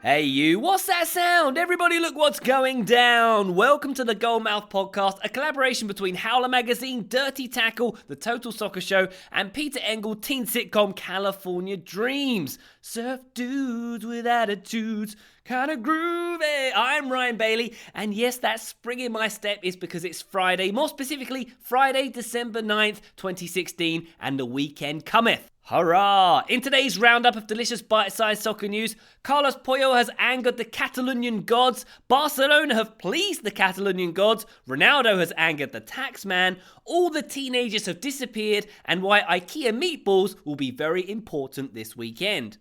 Hey you, what's that sound? Everybody look what's going down! Welcome to the Goalmouth Podcast, a collaboration between Howler Magazine, Dirty Tackle, The Total Soccer Show, and Peter Engel teen sitcom California Dreams. Surf dudes with attitudes, kinda groovy. I'm Ryan Bailey, and yes, that spring in my step is because it's Friday, more specifically Friday, December 9th, 2016, and the weekend cometh. Hurrah! In today's roundup of delicious bite-sized soccer news, Carlos Puyol has angered the Catalonian gods, Barcelona have pleased the Catalonian gods, Ronaldo has angered the taxman, all the teenagers have disappeared, and why IKEA meatballs will be very important this weekend.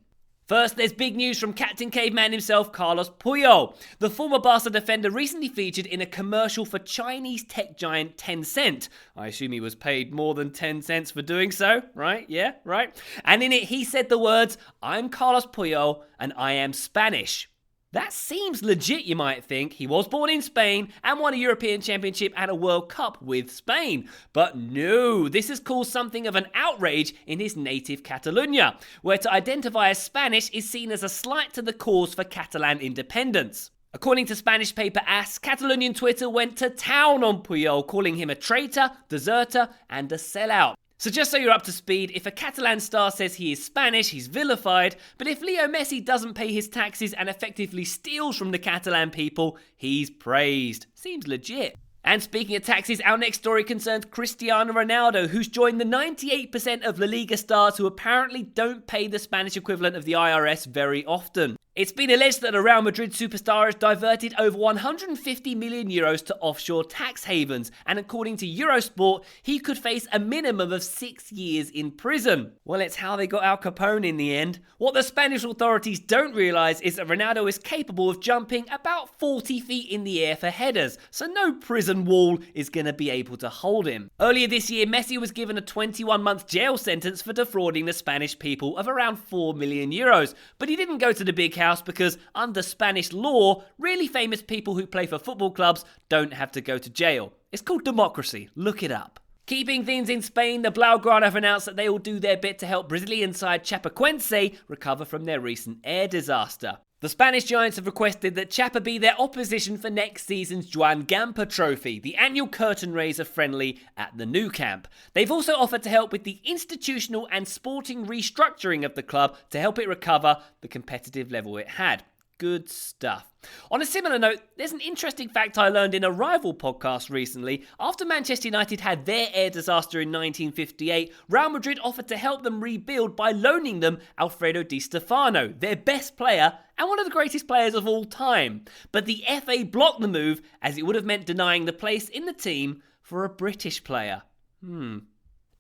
First, there's big news from Captain Caveman himself, Carlos Puyol. The former Barca defender recently featured in a commercial for Chinese tech giant Tencent. I assume he was paid more than 10 cents for doing so, right? Yeah, right? And in it, he said the words, "I'm Carlos Puyol and I am Spanish." That seems legit, you might think. He was born in Spain and won a European Championship and a World Cup with Spain. But no, this has caused something of an outrage in his native Catalonia, where to identify as Spanish is seen as a slight to the cause for Catalan independence. According to Spanish paper AS, Catalonian Twitter went to town on Puyol, calling him a traitor, deserter, and a sellout. So just so you're up to speed, if a Catalan star says he is Spanish, he's vilified, but if Leo Messi doesn't pay his taxes and effectively steals from the Catalan people, he's praised. Seems legit. And speaking of taxes, our next story concerns Cristiano Ronaldo, who's joined the 98% of La Liga stars who apparently don't pay the Spanish equivalent of the IRS very often. It's been alleged that a Real Madrid superstar has diverted over 150 million euros to offshore tax havens, and according to Eurosport, he could face a minimum of 6 years in prison. Well, it's how they got Al Capone in the end. What the Spanish authorities don't realise is that Ronaldo is capable of jumping about 40 feet in the air for headers, so no prison wall is going to be able to hold him. Earlier this year, Messi was given a 21-month jail sentence for defrauding the Spanish people of around 4 million euros, but he didn't go to the big house because under Spanish law, really famous people who play for football clubs don't have to go to jail. It's called democracy. Look it up. Keeping things in Spain, the Blaugrana have announced that they will do their bit to help Brazilian side Chapecoense recover from their recent air disaster. The Spanish Giants have requested that Chapa be their opposition for next season's Joan Gamper Trophy, the annual curtain raiser friendly at the Nou Camp. They've also offered to help with the institutional and sporting restructuring of the club to help it recover the competitive level it had. Good stuff. On a similar note, there's an interesting fact I learned in a rival podcast recently. After Manchester United had their air disaster in 1958, Real Madrid offered to help them rebuild by loaning them Alfredo Di Stefano, their best player and one of the greatest players of all time. But the FA blocked the move as it would have meant denying the place in the team for a British player.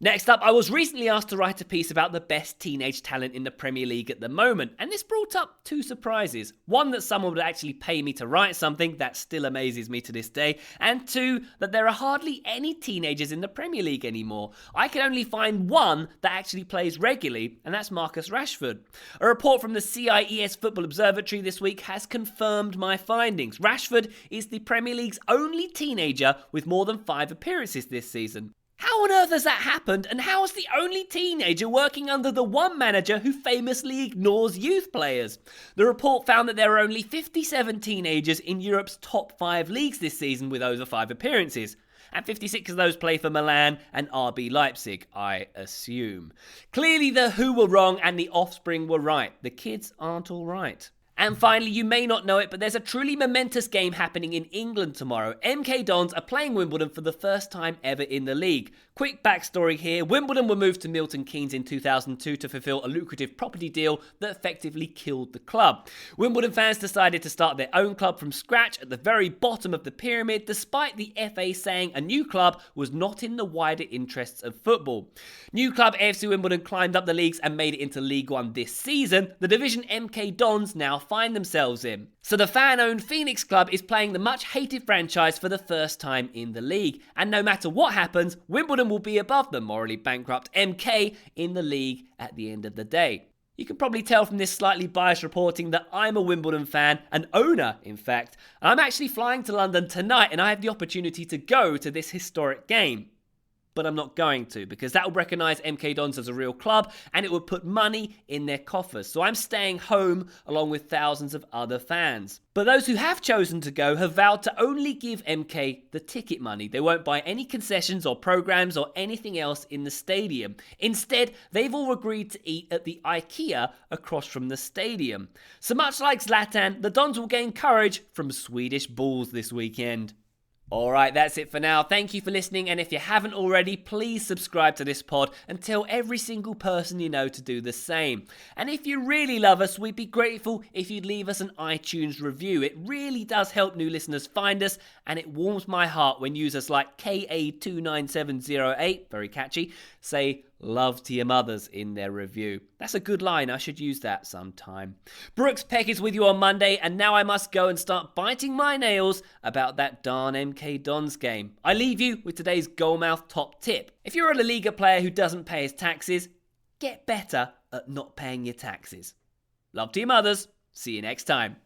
Next up, I was recently asked to write a piece about the best teenage talent in the Premier League at the moment, and this brought up two surprises. One, that someone would actually pay me to write something, that still amazes me to this day, and two, that there are hardly any teenagers in the Premier League anymore. I can only find one that actually plays regularly, and that's Marcus Rashford. A report from the CIES Football Observatory this week has confirmed my findings. Rashford is the Premier League's only teenager with more than 5 appearances this season. How on earth has that happened, and how is the only teenager working under the one manager who famously ignores youth players? The report found that there are only 57 teenagers in Europe's top 5 leagues this season with over 5 appearances. And 56 of those play for Milan and RB Leipzig, I assume. Clearly the Who were wrong and the offspring were right. The kids aren't all right. And finally, you may not know it, but there's a truly momentous game happening in England tomorrow. MK Dons are playing Wimbledon for the first time ever in the league. Quick backstory here, Wimbledon were moved to Milton Keynes in 2002 to fulfill a lucrative property deal that effectively killed the club. Wimbledon fans decided to start their own club from scratch at the very bottom of the pyramid, despite the FA saying a new club was not in the wider interests of football. New club AFC Wimbledon climbed up the leagues and made it into League One this season, the division MK Dons now find themselves in. So the fan-owned Phoenix Club is playing the much-hated franchise for the first time in the league. And no matter what happens, Wimbledon will be above the morally bankrupt MK in the league at the end of the day. You can probably tell from this slightly biased reporting that I'm a Wimbledon fan, an owner in fact. I'm actually flying to London tonight and I have the opportunity to go to this historic game. but I'm not going to, because that would recognise MK Dons as a real club and it would put money in their coffers. So I'm staying home along with thousands of other fans. But those who have chosen to go have vowed to only give MK the ticket money. They won't buy any concessions or programmes or anything else in the stadium. Instead, they've all agreed to eat at the IKEA across from the stadium. So much like Zlatan, the Dons will gain courage from Swedish balls this weekend. Alright, that's it for now. Thank you for listening, and if you haven't already, please subscribe to this pod and tell every single person you know to do the same. And if you really love us, we'd be grateful if you'd leave us an iTunes review. It really does help new listeners find us, and it warms my heart when users like KA29708, very catchy, say love to your mothers in their review. That's a good line. I should use that sometime. Brooks Peck is with you on Monday, and now I must go and start biting my nails about that darn MK Dons game. I leave you with today's Goalmouth top tip. If you're a La Liga player who doesn't pay his taxes, get better at not paying your taxes. Love to your mothers. See you next time.